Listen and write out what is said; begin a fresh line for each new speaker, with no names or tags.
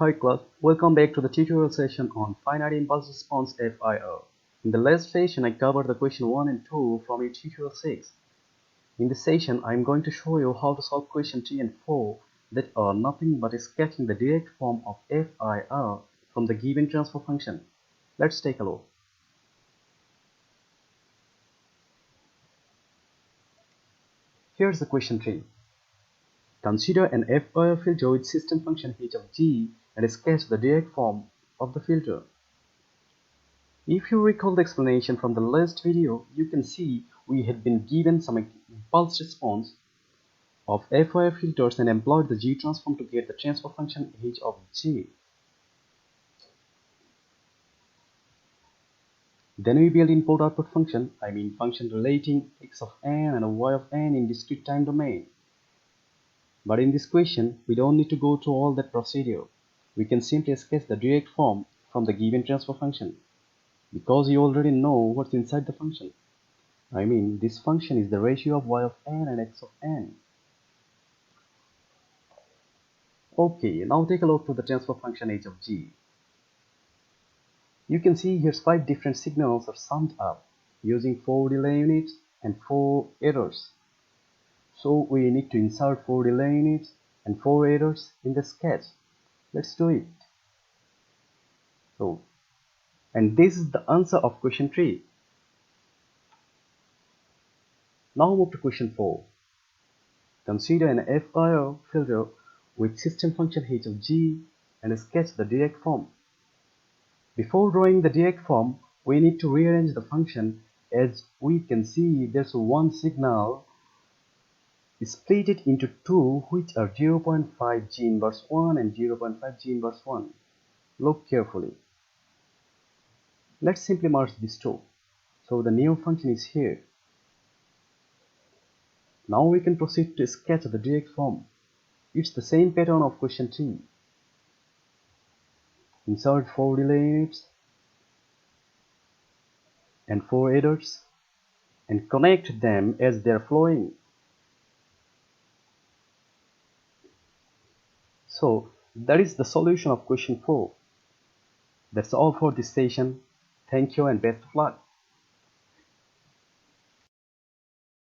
Hi class, welcome back to the tutorial session on Finite Impulse Response FIR. In the last session, I covered the question 1 and 2 from your tutorial 6. In this session, I am going to show you how to solve question 3 and 4 that are nothing but sketching the direct form of FIR from the given transfer function. Let's take a look. Here's the question 3. Consider an FIR filter with system function h of g and sketch the direct form of the filter. If you recall the explanation from the last video, you can see we had been given some impulse response of FIR filters and employed the G transform to get the transfer function h of g. Then we build input-output function, I mean function relating x of n and y of n in discrete time domain. But in this question, we don't need to go through all that procedure. We can simply sketch the direct form from the given transfer function, because you already know what's inside the function. I mean, this function is the ratio of y of n and x of n. Okay, now take a look to the transfer function h of g. You can see here's 5 different signals are summed up using 4 delay units and 4 errors. So we need to insert 4 delay units and 4 errors in the sketch. Let's do it. And this is the answer of question 3. Now move to question 4. Consider an FIR filter with system function h of g and sketch the direct form. Before drawing the direct form, we need to rearrange the function. As we can see, there's one signal split it into 2, which are 0.5 G inverse 1 and 0.5 G inverse 1. Look carefully. Let's simply merge these two. So the new function is here. Now we can proceed to sketch the direct form. It's the same pattern of question 3. Insert 4 delay units and 4 errors and connect them as they are flowing. So that is the solution of question 4. That's all for this session. Thank you and best of luck.